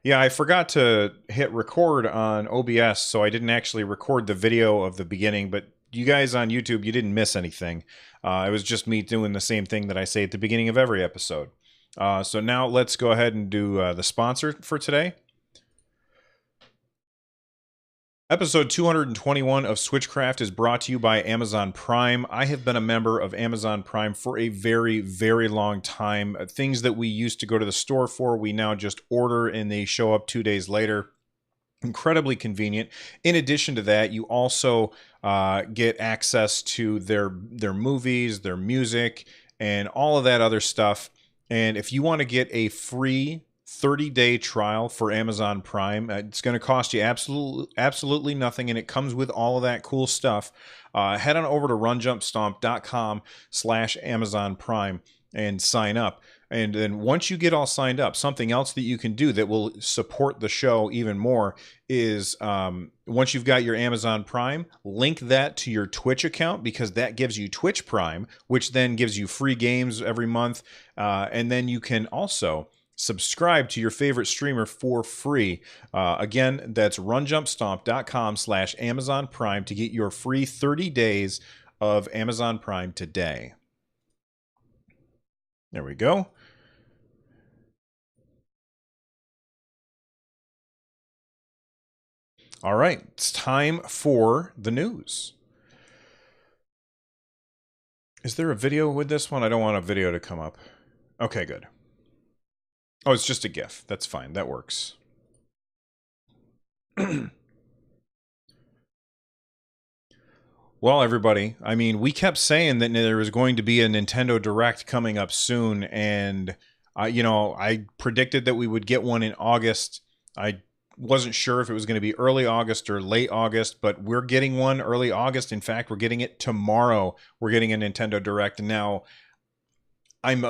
Yeah, I forgot to hit record on OBS, so I didn't actually record the video of the beginning, but you guys on YouTube, you didn't miss anything. It was just me doing the same thing that I say at the beginning of every episode. So now let's go ahead and do the sponsor for today. Episode 221 of Switchcraft is brought to you by Amazon Prime. I have been a member of Amazon Prime for a very, very long time. Things that we used to go to the store for, we now just order and they show up 2 days later. Incredibly convenient. In addition to that, you also get access to their movies, their music, and all of that other stuff. And if you want to get a free 30-day trial for Amazon Prime, it's going to cost you absolutely nothing, and it comes with all of that cool stuff. Head on over to runjumpstomp.com/Amazon Prime and sign up. And then once you get all signed up, something else that you can do that will support the show even more is once you've got your Amazon Prime, link that to your Twitch account, because that gives you Twitch Prime, which then gives you free games every month. And then you can also subscribe to your favorite streamer for free. Again, that's runjumpstomp.com/Amazon Prime to get your free 30 days of Amazon Prime today. There we go. All right, it's time for the news. Is there a video with this one? I don't want a video to come up. Okay, good. Oh, it's just a GIF. That's fine. That works. Well, everybody, I mean, we kept saying that there was going to be a Nintendo Direct coming up soon, and I predicted that we would get one in August. I wasn't sure if it was going to be early August or late August, but we're getting one early August. In fact, we're getting it tomorrow. We're getting a Nintendo Direct. Now, I'm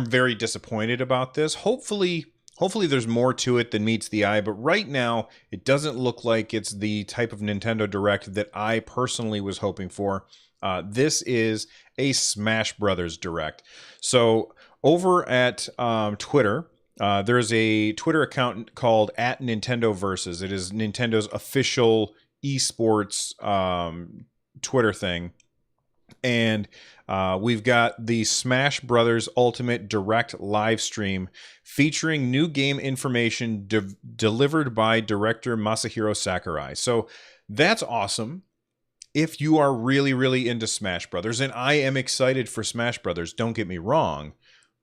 very disappointed about this. Hopefully there's more to it than meets the eye, but right now it doesn't look like it's the type of Nintendo Direct that I personally was hoping for. This is a Smash Brothers Direct. So over at Twitter, there's a Twitter account called @NintendoVersus. It is Nintendo's official esports Twitter thing. And we've got the Smash Brothers Ultimate Direct live stream featuring new game information delivered by director Masahiro Sakurai. So that's awesome if you are really, really into Smash Brothers. And I am excited for Smash Brothers, don't get me wrong.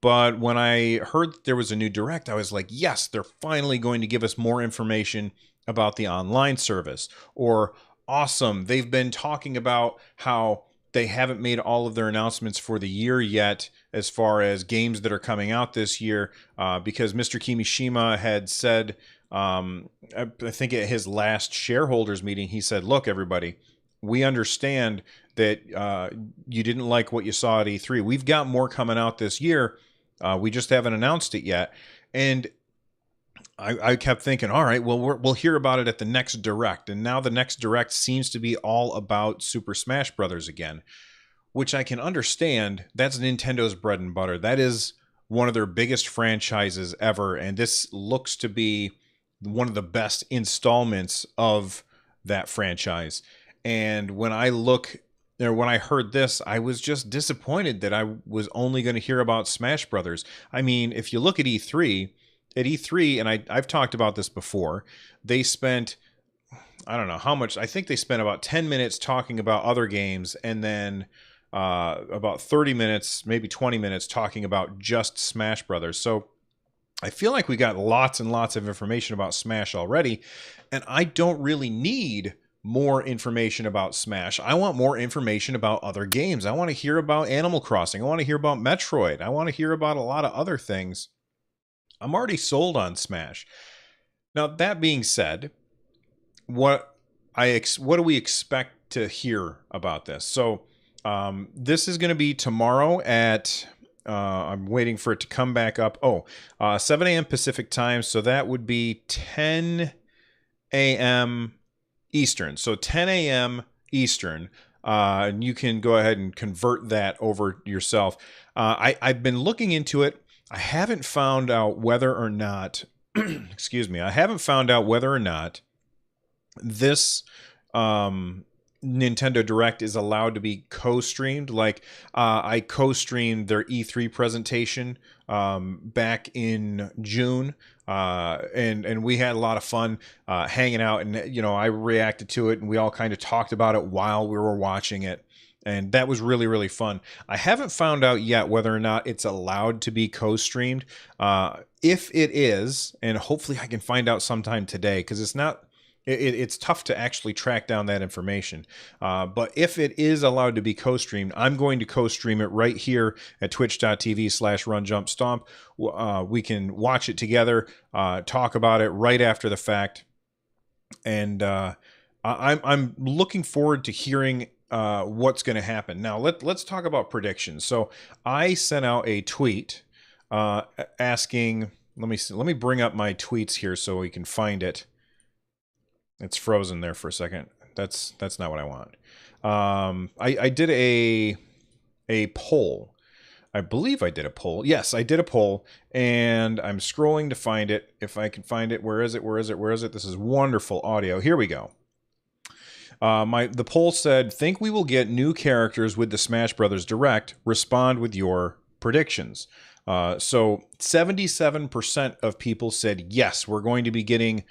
But when I heard that there was a new Direct, I was like, yes, they're finally going to give us more information about the online service. Or awesome, they've been talking about how they haven't made all of their announcements for the year yet as far as games that are coming out this year, because Mr. Kimishima had said, I think at his last shareholders meeting, he said, look, everybody, we understand that you didn't like what you saw at E3. We've got more coming out this year. We just haven't announced it yet. And I kept thinking, all right, well, we'll hear about it at the next Direct. And now the next Direct seems to be all about Super Smash Brothers again, which I can understand. That's Nintendo's bread and butter. That is one of their biggest franchises ever. And this looks to be one of the best installments of that franchise. And when I heard this, I was just disappointed that I was only going to hear about Smash Brothers. I mean, if you look at E3, and I've talked about this before, they spent, I don't know how much, I think they spent about 10 minutes talking about other games, and then about 30 minutes, maybe 20 minutes talking about just Smash Brothers. So I feel like we got lots and lots of information about Smash already, and I don't really need more information about Smash. I want more information about other games. I want to hear about Animal Crossing. I want to hear about Metroid. I want to hear about a lot of other things. I'm already sold on Smash. Now, that being said, what do we expect to hear about this? So this is going to be tomorrow at, I'm waiting for it to come back up. 7 a.m. Pacific time. So that would be 10 a.m. Eastern. So 10 a.m. Eastern. And you can go ahead and convert that over yourself. I've been looking into it. I haven't found out whether or not excuse me, I haven't found out whether or not this Nintendo Direct is allowed to be co-streamed. Like I co-streamed their E3 presentation back in June, and we had a lot of fun hanging out. And I reacted to it, and we all kind of talked about it while we were watching it. And that was really, really fun. I haven't found out yet whether or not it's allowed to be co-streamed. If it is, and hopefully I can find out sometime today, because it's tough to actually track down that information. But if it is allowed to be co-streamed, I'm going to co-stream it right here at twitch.tv/runjumpstomp. We can watch it together, talk about it right after the fact. And I'm looking forward to hearing what's going to happen. Now let's talk about predictions. So I sent out a tweet asking, let me bring up my tweets here so we can find it. It's frozen there for a second. That's not what I want. I did a poll. I believe I did a poll. Yes, I did a poll, and I'm scrolling to find it. If I can find it, where is it? Where is it? Where is it? This is wonderful audio. Here we go. The poll said, think we will get new characters with the Smash Brothers Direct? Respond with your predictions. So 77% of people said, yes, we're going to be getting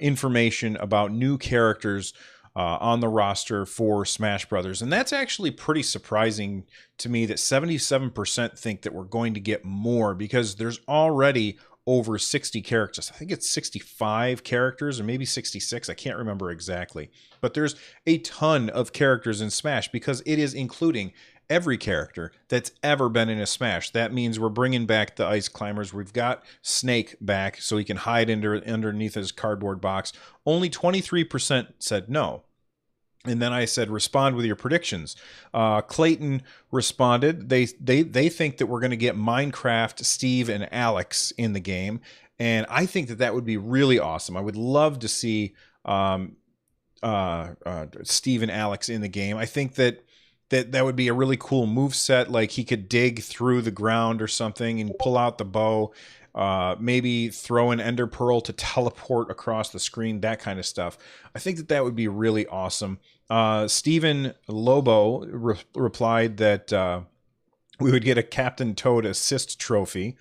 information about new characters on the roster for Smash Brothers. And that's actually pretty surprising to me that 77% think that we're going to get more, because there's already over 60 characters. I think it's 65 characters or maybe 66. I can't remember exactly. But there's a ton of characters in Smash because it is including every character that's ever been in a Smash. That means we're bringing back the Ice Climbers. We've got Snake back so he can hide underneath his cardboard box. Only 23% said no. And then I said, respond with your predictions. Clayton responded. They think that we're going to get Minecraft, Steve, and Alex in the game. And I think that would be really awesome. I would love to see Steve and Alex in the game. I think that would be a really cool move set. Like he could dig through the ground or something and pull out the bow. Maybe throw an Ender Pearl to teleport across the screen, that kind of stuff. I think that would be really awesome. Steven Lobo replied that we would get a Captain Toad assist trophy.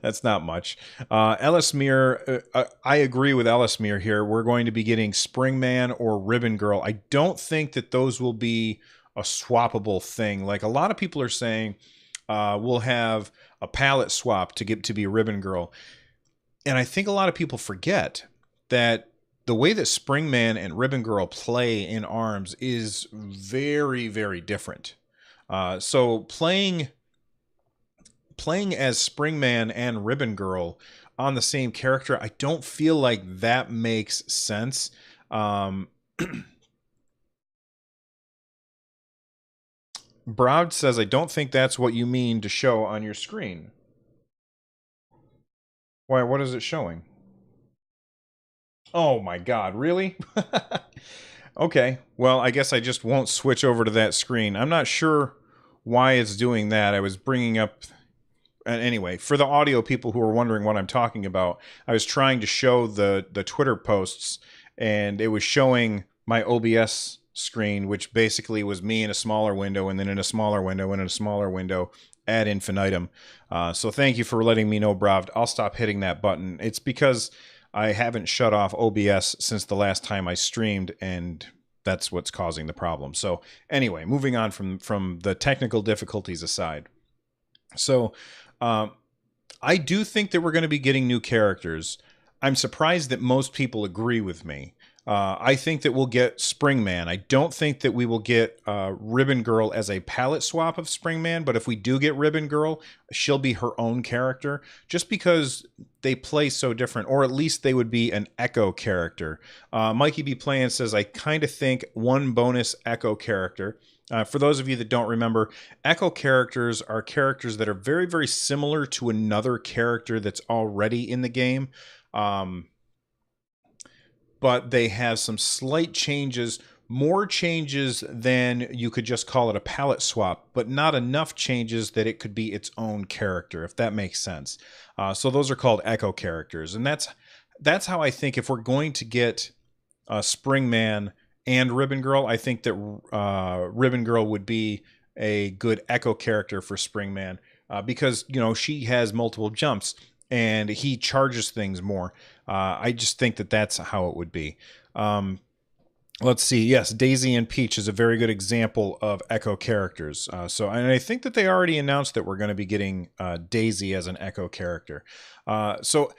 That's not much. Ellismere, I agree with Ellismere here. We're going to be getting Springman or Ribbon Girl. I don't think that those will be a swappable thing. Like a lot of people are saying, we'll have a palette swap to be Ribbon Girl. And I think a lot of people forget that the way that Springman and Ribbon Girl play in ARMS is very, very different. So playing as Springman and Ribbon Girl on the same character, I don't feel like that makes sense. Browd says, I don't think that's what you mean to show on your screen. Why, what is it showing? Oh my god, really? Okay, well, I guess I just won't switch over to that screen. I'm not sure why it's doing that. I was bringing up... Anyway, for the audio people who are wondering what I'm talking about, I was trying to show the Twitter posts, and it was showing my OBS screen, which basically was me in a smaller window, and then in a smaller window, and in a smaller window, ad infinitum. So thank you for letting me know, Bravd. I'll stop hitting that button. It's because I haven't shut off OBS since the last time I streamed, and that's what's causing the problem. So anyway, moving on from the technical difficulties aside. So I do think that we're going to be getting new characters. I'm surprised that most people agree with me. I think that we'll get Springman. I don't think that we will get Ribbon Girl as a palette swap of Springman, but if we do get Ribbon Girl, she'll be her own character, just because they play so different, or at least they would be an Echo character. Mikey B. Playing says, I kind of think one bonus Echo character. For those of you that don't remember, Echo characters are characters that are very, very similar to another character that's already in the game. But they have some slight changes, more changes than you could just call it a palette swap, but not enough changes that it could be its own character, if that makes sense. So those are called echo characters, and that's how I think if we're going to get Springman and Ribbon Girl, I think that Ribbon Girl would be a good echo character for Springman because she has multiple jumps and he charges things more. I just think that that's how it would be. Let's see. Yes, Daisy and Peach is a very good example of echo characters. And I think that they already announced that we're going to be getting Daisy as an echo character. So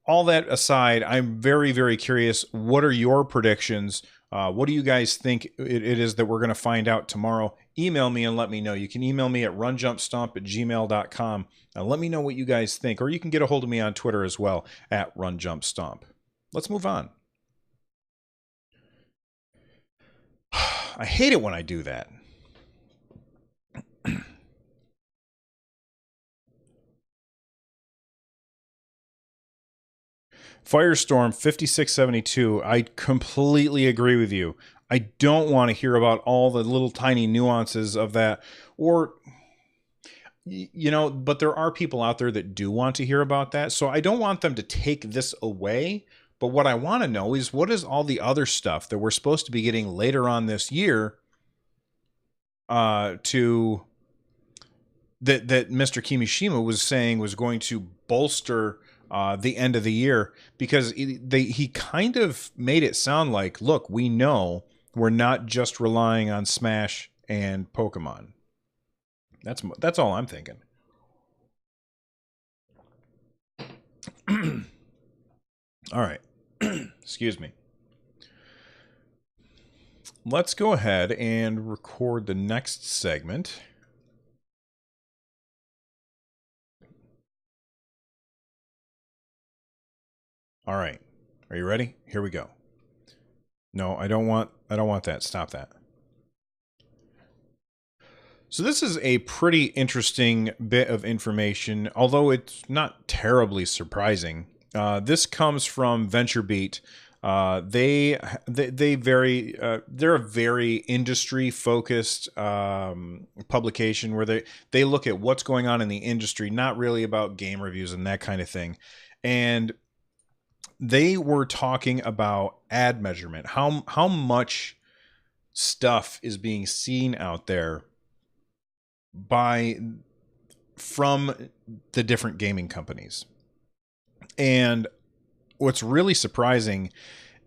all that aside, I'm very, very curious. What are your predictions? What do you guys think it is that we're going to find out tomorrow? Email me and let me know. You can email me at runjumpstomp@gmail.com. Let me know what you guys think. Or you can get a hold of me on Twitter as well, at runjumpstomp. Let's move on. I hate it when I do that. Firestorm 5672, I completely agree with you. I don't want to hear about all the little tiny nuances of that, or but there are people out there that do want to hear about that. So I don't want them to take this away. But what I want to know is, what is all the other stuff that we're supposed to be getting later on this year to that Mr. Kimishima was saying was going to bolster the end of the year, because he kind of made it sound like, look, we know we're not just relying on Smash and Pokemon. That's all I'm thinking. All right. Excuse me. Let's go ahead and record the next segment. All right. Are you ready? Here we go. No, I don't want that. Stop that. So this is a pretty interesting bit of information, although it's not terribly surprising. This comes from VentureBeat. They're a very industry focused publication where they look at what's going on in the industry, not really about game reviews and that kind of thing. And they were talking about ad measurement, how much stuff is being seen out there from the different gaming companies. And what's really surprising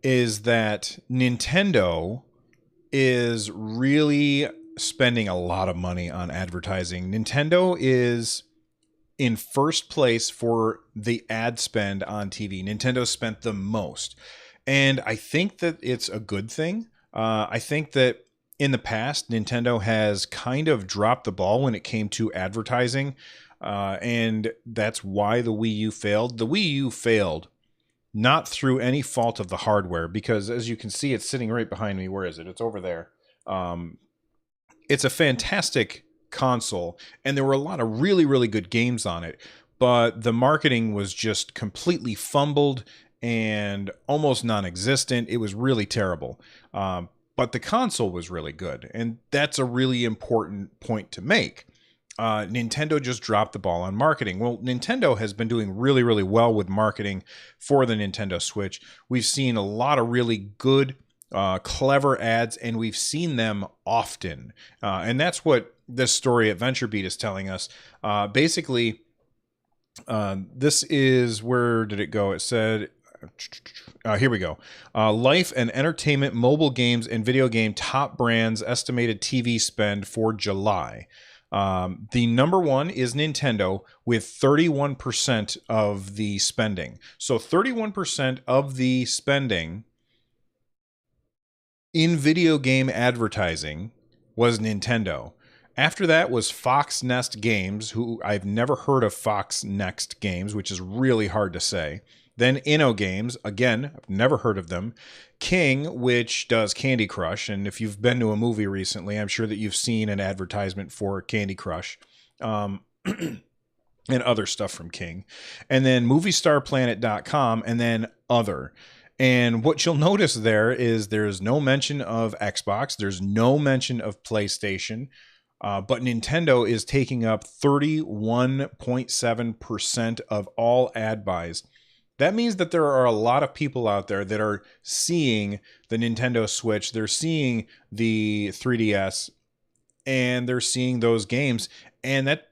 is that Nintendo is really spending a lot of money on advertising. Nintendo is in first place for the ad spend on TV. Nintendo spent the most. And I think that it's a good thing. I think that in the past, Nintendo has kind of dropped the ball when it came to advertising. And that's why the Wii U failed. The Wii U failed not through any fault of the hardware, because as you can see, it's sitting right behind me. Where is it? It's over there. It's a fantastic console, and there were a lot of really, really good games on it, but the marketing was just completely fumbled and almost non-existent. It was really terrible. But the console was really good, and that's a really important point to make. Nintendo just dropped the ball on marketing. Well, Nintendo has been doing really, really well with marketing for the Nintendo Switch. We've seen a lot of really good, clever ads, and we've seen them often. And that's what this story at VentureBeat is telling us. Basically, this is, where did it go? It said, here we go. Life and entertainment, mobile games, and video game top brands estimated TV spend for July. The number one is Nintendo with 31% of the spending. So 31% of the spending in video game advertising was Nintendo. After that was Fox Nest Games, who I've never heard of Fox Next Games, which is really hard to say. Then InnoGames, again, I've never heard of them. King, which does Candy Crush, and if you've been to a movie recently, I'm sure that you've seen an advertisement for Candy Crush, and other stuff from King. And then MoviestarPlanet.com, and then other. And what you'll notice there is there's no mention of Xbox, there's no mention of PlayStation, but Nintendo is taking up 31.7% of all ad buys. That means that there are a lot of people out there that are seeing the Nintendo Switch, they're seeing the 3DS, and they're seeing those games. And that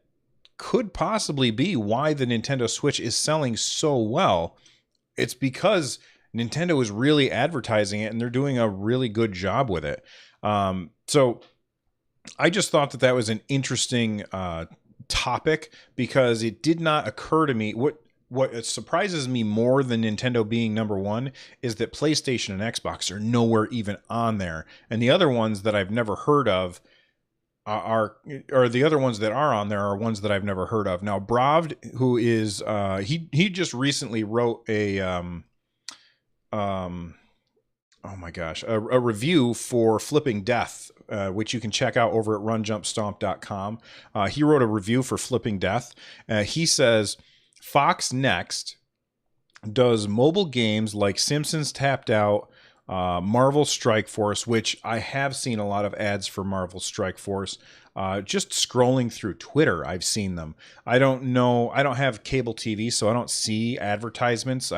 could possibly be why the Nintendo Switch is selling so well. It's because Nintendo is really advertising it and they're doing a really good job with it. So I just thought that that was an interesting topic because it did not occur to me. What surprises me more than Nintendo being number one is that PlayStation and Xbox are nowhere even on there. And the other ones that I've never heard of or the other ones that are on there are ones that I've never heard of. Now, Bravd, who is he just recently wrote a oh my gosh, a review for Flipping Death, which you can check out over at runjumpstomp.com. He wrote a review for Flipping Death. He says Fox Next does mobile games like Simpsons Tapped Out, Marvel Strike Force, which I have seen a lot of ads for Marvel Strike Force. Just scrolling through Twitter, I've seen them. I don't know. I don't have cable TV, so I don't see advertisements.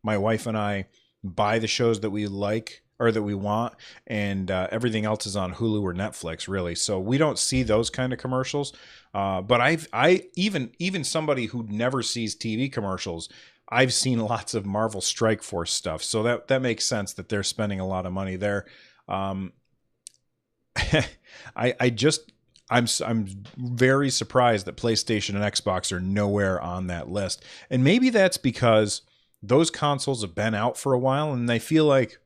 My wife and I buy the shows that we like or that we want, and everything else is on Hulu or Netflix, really. So we don't see those kind of commercials. But I even somebody who never sees TV commercials, I've seen lots of Marvel Strike Force stuff. So that makes sense that they're spending a lot of money there. I'm very surprised that PlayStation and Xbox are nowhere on that list. And maybe that's because those consoles have been out for a while and they feel like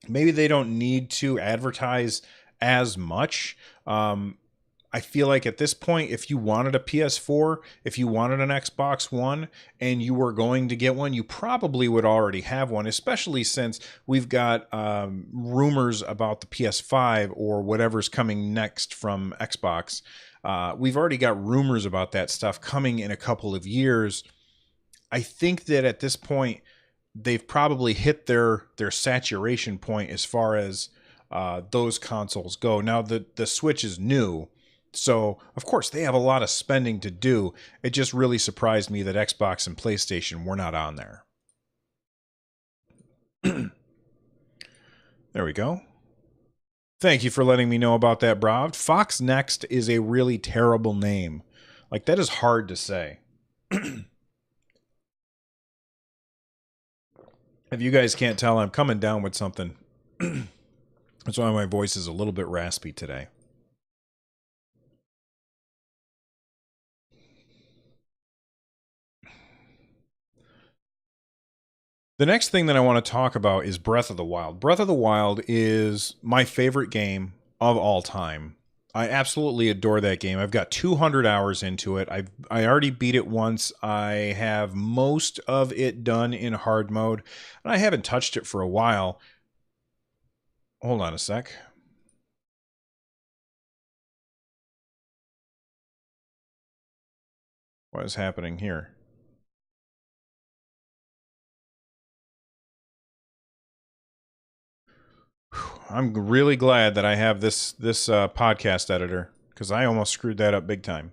maybe they don't need to advertise as much. I feel like at this point, if you wanted a PS4, if you wanted an Xbox One, and you were going to get one, you probably would already have one, especially since we've got rumors about the PS5 or whatever's coming next from Xbox. We've already got rumors about that stuff coming in a couple of years. I think that at this point, they've probably hit their saturation point as far as those consoles go. Now, the Switch is new, so of course they have a lot of spending to do. It just really surprised me that Xbox and PlayStation were not on there. There we go. Thank you for letting me know about that, Bravd. Fox Next is a really terrible name. Like, that is hard to say. If you guys can't tell, I'm coming down with something. That's why my voice is a little bit raspy today. The next thing that I want to talk about is Breath of the Wild. Breath of the Wild is my favorite game of all time. I absolutely adore that game. I've got 200 hours into it. I already beat it once. I have most of it done in hard mode, and I haven't touched it for a while. Hold on a sec. What is happening here? I'm really glad that I have this podcast editor, because I almost screwed that up big time.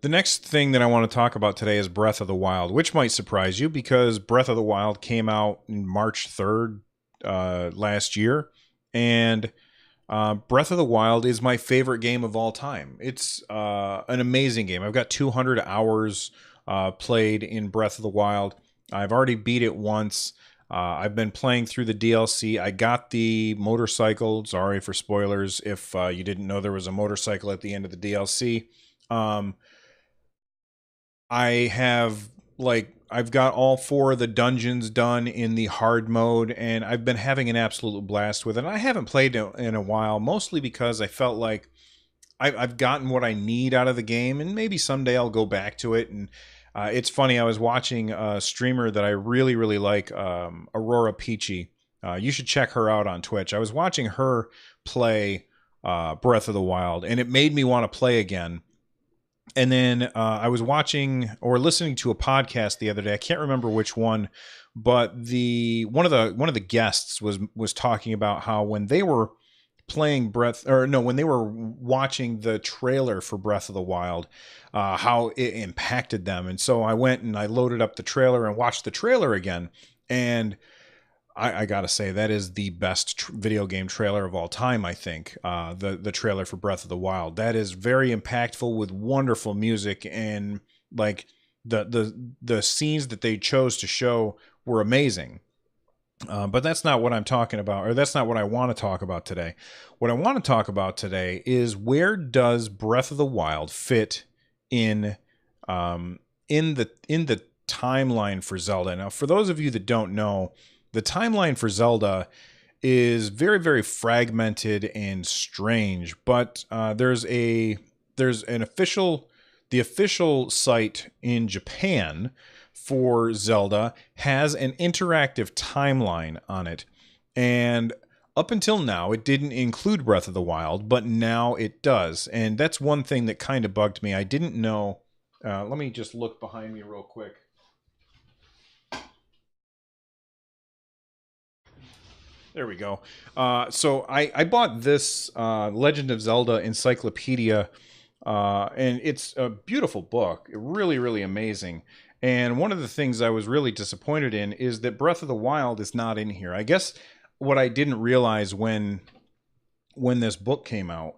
The next thing that I want to talk about today is Breath of the Wild, which might surprise you because Breath of the Wild came out in March 3rd last year, and Breath of the Wild is my favorite game of all time. It's an amazing game. I've got 200 hours played in Breath of the Wild. I've already beat it once. I've been playing through the DLC. I got the motorcycle. Sorry for spoilers if you didn't know there was a motorcycle at the end of the DLC. I've got all 4 of the dungeons done in the hard mode, and I've been having an absolute blast with it. And I haven't played it in a while, mostly because I felt like I've gotten what I need out of the game, and maybe someday I'll go back to it. And it's funny, I was watching a streamer that I really, really like, Aurora Peachy. You should check her out on Twitch. I was watching her play Breath of the Wild, and it made me want to play again. And then I was watching or listening to a podcast the other day. I can't remember which one, but the one of the guests was talking about how when they were playing Breath, or no, when they were watching the trailer for Breath of the Wild, how it impacted them. And so I went and I loaded up the trailer and watched the trailer again. And I gotta say that is the best video game trailer of all time. I think the trailer for Breath of the Wild, that is very impactful with wonderful music, and like the scenes that they chose to show were amazing. But that's not what I'm talking about, or that's not what I want to talk about today. What I want to talk about today is, where does Breath of the Wild fit in in the timeline for Zelda? Now, for those of you that don't know, the timeline for Zelda is very, very fragmented and strange. But there's an official the official site in Japan for Zelda has an interactive timeline on it, and up until now it didn't include Breath of the Wild, but now it does, and that's one thing that kind of bugged me. I didn't know. Let me just look behind me real quick. There we go. So I bought this Legend of Zelda encyclopedia, and it's a beautiful book, really, really amazing. And one of the things I was really disappointed in is that Breath of the Wild is not in here. I guess what I didn't realize when this book came out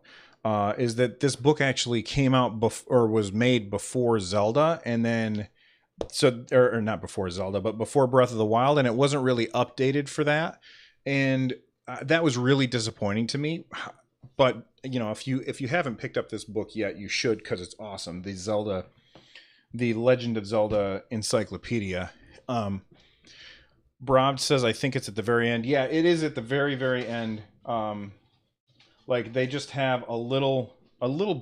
is that this book actually came out or was made before Zelda, and then or not before Zelda, but before Breath of the Wild, and it wasn't really updated for that. And that was really disappointing to me. But you know, if you haven't picked up this book yet, you should, because it's awesome. The Legend of Zelda encyclopedia. Brav says, I think it's at the very end. Yeah, it is at the very, very end. Like, they just have a little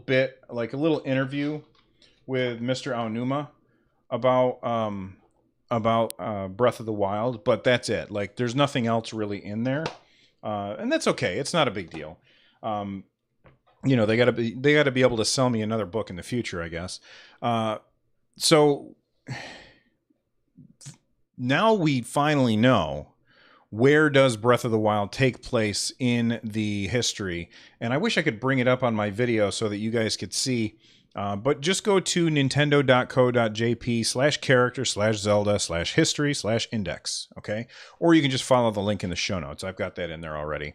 bit, like a little interview with Mr. Aonuma about Breath of the Wild, but that's it. Like, there's nothing else really in there, and that's okay. It's not a big deal. You know, they got to be able to sell me another book in the future, I guess. So now we finally know, where does Breath of the Wild take place in the history, and I wish I could bring it up on my video so that you guys could see. But just go to nintendo.co.jp/character/zelda/history/index, okay? Or you can just follow the link in the show notes. I've got that in there already.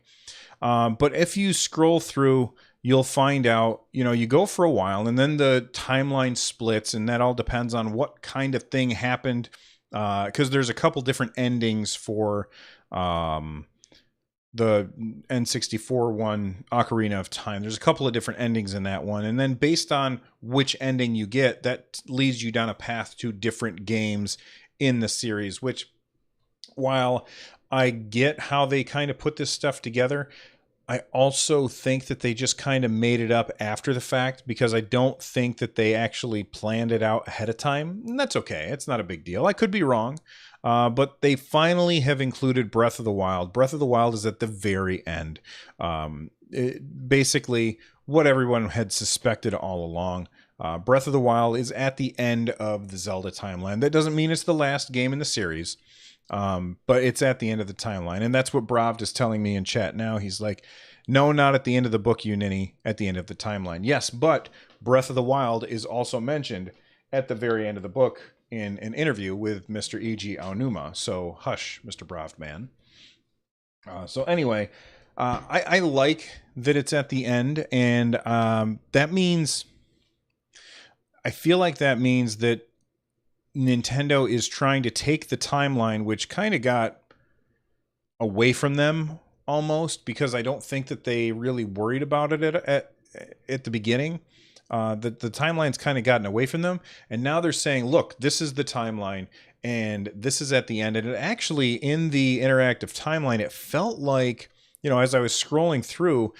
But if you scroll through, you'll find out, you know, you go for a while, and then the timeline splits, and that all depends on what kind of thing happened, because there's a couple different endings for the N64 one, Ocarina of Time. There's a couple of different endings in that one, and then based on which ending you get, that leads you down a path to different games in the series, which, while I get how they kind of put this stuff together, I also think that they just kind of made it up after the fact, because I don't think that they actually planned it out ahead of time. And that's okay. It's not a big deal. I could be wrong. But they finally have included Breath of the Wild. Breath of the Wild is at the very end. Basically, what everyone had suspected all along. Breath of the Wild is at the end of the Zelda timeline. That doesn't mean it's the last game in the series. But it's at the end of the timeline, and that's what Bravd is telling me in chat now. He's like, no, not at the end of the book, you ninny, at the end of the timeline. Yes, but Breath of the Wild is also mentioned at the very end of the book in an interview with Mr. E.G. Aonuma. So hush, Mr. Bravd man. So anyway, I like that it's at the end, and that means, I feel like that means that Nintendo is trying to take the timeline, which kind of got away from them almost, because I don't think that they really worried about it at the beginning. The timeline's kind of gotten away from them, and now they're saying, look, this is the timeline, and this is at the end. And it actually, in the interactive timeline, it felt like, you know, as I was scrolling through,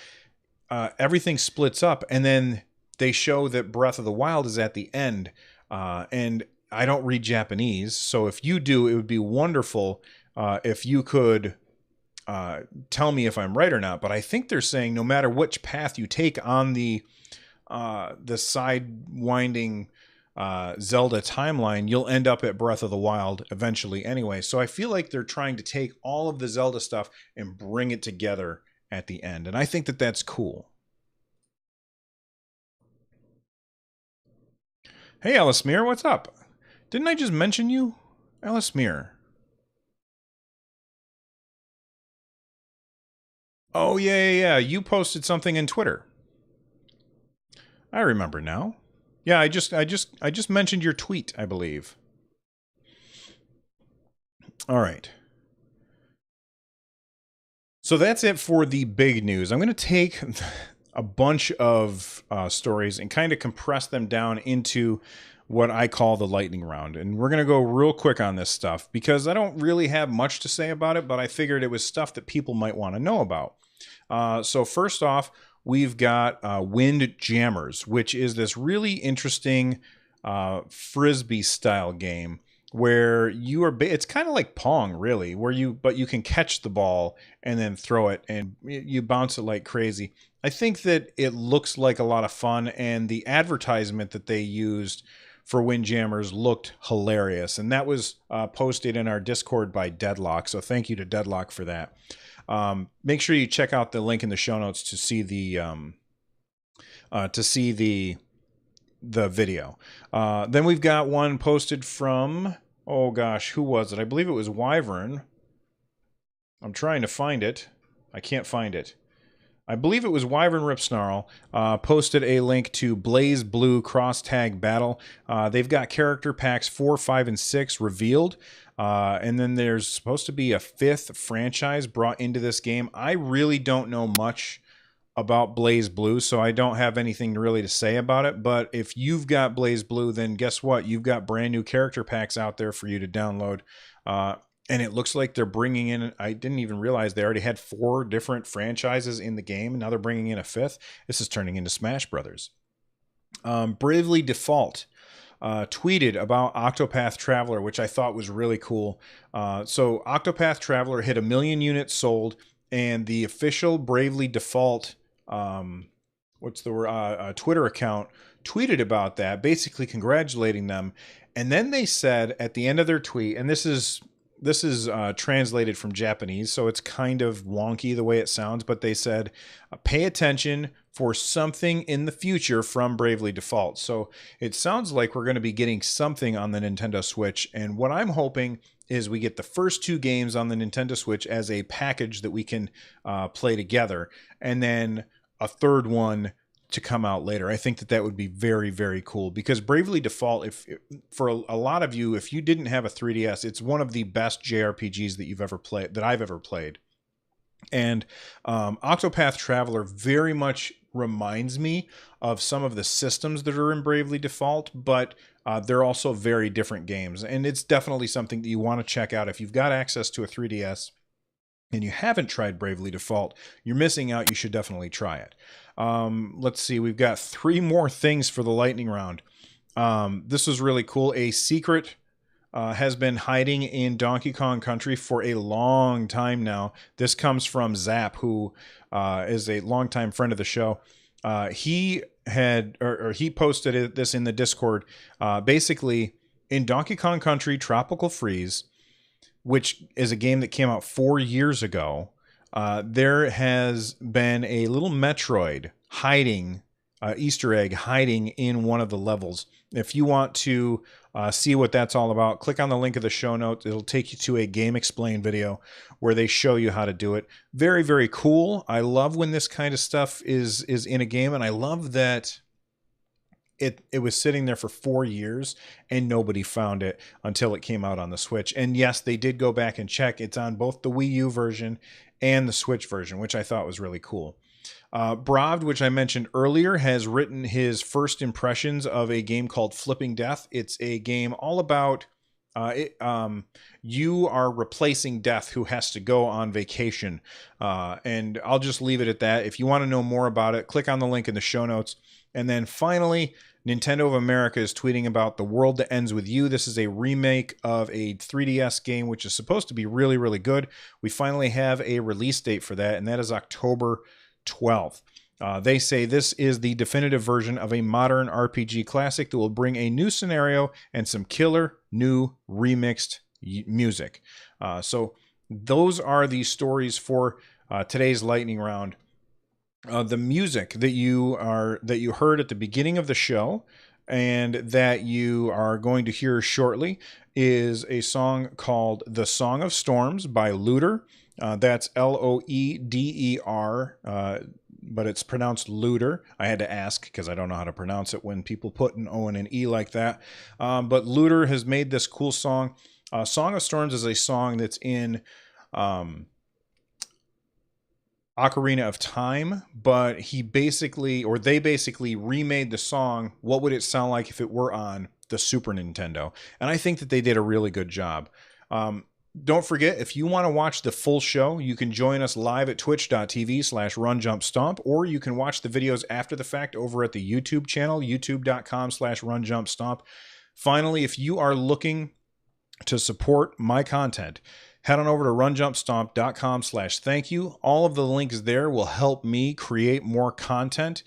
everything splits up, and then they show that Breath of the Wild is at the end. And I don't read Japanese, so if you do, it would be wonderful if you could tell me if I'm right or not. But I think they're saying no matter which path you take on the the side winding Zelda timeline, you'll end up at Breath of the Wild eventually anyway. So I feel like they're trying to take all of the Zelda stuff and bring it together at the end. And I think that that's cool. Hey, Alice Mir, what's up? Didn't I just mention you? Alice Mir. Oh, yeah. You posted something in Twitter. I remember now. Yeah, I just mentioned your tweet, I believe. All right. So that's it for the big news. I'm going to take a bunch of stories and kind of compress them down into what I call the lightning round. And we're going to go real quick on this stuff because I don't really have much to say about it, but I figured it was stuff that people might want to know about. So first off, we've got Wind Jammers, which is this really interesting frisbee style game where you are it's kind of like Pong really, where you can catch the ball and then throw it and you bounce it like crazy. I think that it looks like a lot of fun, and the advertisement that they used for Windjammers looked hilarious, and that was posted in our Discord by Deadlock, so thank you to Deadlock for that. Make sure you check out the link in the show notes to see the video. Then we've got one posted from, oh gosh, who was it? I believe it was Wyvern. I'm trying to find it. I can't find it. I believe it was Wyvern Ripsnarl, posted a link to Blaze Blue Cross Tag Battle. They've got character packs 4, 5, and 6 revealed. And then there's supposed to be a 5th franchise brought into this game. I really don't know much about Blaze Blue, so I don't have anything really to say about it. But if you've got Blaze Blue, then guess what? You've got brand new character packs out there for you to download. And it looks like they're bringing in, I didn't even realize they already had 4 different franchises in the game, and now they're bringing in a 5th. This is turning into Smash Brothers. Bravely Default tweeted about Octopath Traveler, which I thought was really cool. So Octopath Traveler hit 1 million units sold, and the official Bravely Default Twitter account tweeted about that, basically congratulating them. And then they said at the end of their tweet, and this is translated from Japanese, so it's kind of wonky the way it sounds, but they said, pay attention for something in the future from Bravely Default. So it sounds like we're going to be getting something on the Nintendo Switch, and what I'm hoping is we get the first 2 games on the Nintendo Switch as a package that we can play together, and then a third one to come out later. I think that would be very, very cool, because Bravely Default, for a lot of you, if you didn't have a 3DS, it's one of the best JRPGs that you've ever played, that I've ever played. And Octopath Traveler very much reminds me of some of the systems that are in Bravely Default, but they're also very different games. And it's definitely something that you want to check out if you've got access to a 3DS and you haven't tried Bravely Default. You're missing out. You should definitely try it. Let's see. We've got 3 more things for the lightning round. This was really cool. A secret has been hiding in Donkey Kong Country for a long time now. This comes from Zap, who is a longtime friend of the show. He posted this in the Discord. Basically, in Donkey Kong Country Tropical Freeze, which is a game that came out 4 years ago, there has been a little Metroid hiding, Easter egg hiding in one of the levels. If you want to see what that's all about, click on the link of the show notes. It'll take you to a Game Explain video where they show you how to do it. Very, very cool. I love when this kind of stuff is in a game, and I love that it was sitting there for 4 years and nobody found it until it came out on the Switch. And yes, they did go back and check. It's on both the Wii U version and the Switch version, which I thought was really cool. Bravd, which I mentioned earlier, has written his first impressions of a game called Flipping Death. It's a game all about you are replacing Death, who has to go on vacation. And I'll just leave it at that. If you want to know more about it, click on the link in the show notes. And then finally, Nintendo of America is tweeting about The World That Ends With You. This is a remake of a 3DS game, which is supposed to be really, really good. We finally have a release date for that, and that is October 12th. They say this is the definitive version of a modern RPG classic that will bring a new scenario and some killer new remixed music. So those are the stories for today's lightning round. The music that you heard at the beginning of the show and that you are going to hear shortly is a song called "The Song of Storms" by Looter. That's Loeder, but it's pronounced Looter. I had to ask because I don't know how to pronounce it when people put an O and an E like that. But Looter has made this cool song. "Song of Storms" is a song that's in Ocarina of Time, but they basically remade the song. What would it sound like if it were on the Super Nintendo? And I think that they did a really good job. Don't forget, if you want to watch the full show, you can join us live at twitch.tv/runjumpstomp, or you can watch the videos after the fact over at the YouTube channel, youtube.com/runjumpstomp. Finally, if you are looking to support my content, head on over to runjumpstomp.com/thank-you. All of the links there will help me create more content.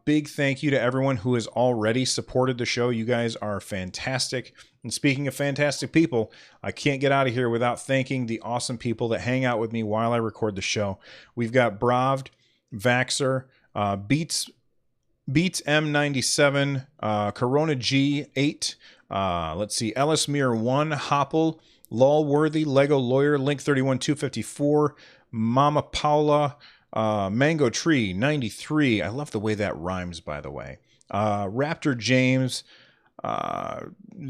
Big thank you to everyone who has already supported the show. You guys are fantastic. And speaking of fantastic people, I can't get out of here without thanking the awesome people that hang out with me while I record the show. We've got Bravd, Vaxer, Beats M97, Corona G8, let's see, Ellis Mirror 1, Hopple, Lawworthy, Lego Lawyer, Link 31254, Mama Paula, Mango Tree 93. I love the way that rhymes, by the way. Raptor James,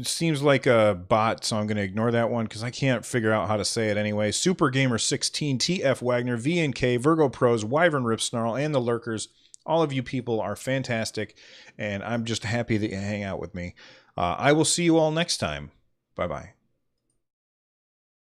seems like a bot, so I'm going to ignore that one because I can't figure out how to say it anyway. Super Gamer 16, TF Wagner, VNK, Virgo Pros, Wyvern Rip Snarl, and the Lurkers. All of you people are fantastic, and I'm just happy that you hang out with me. I will see you all next time. Bye-bye.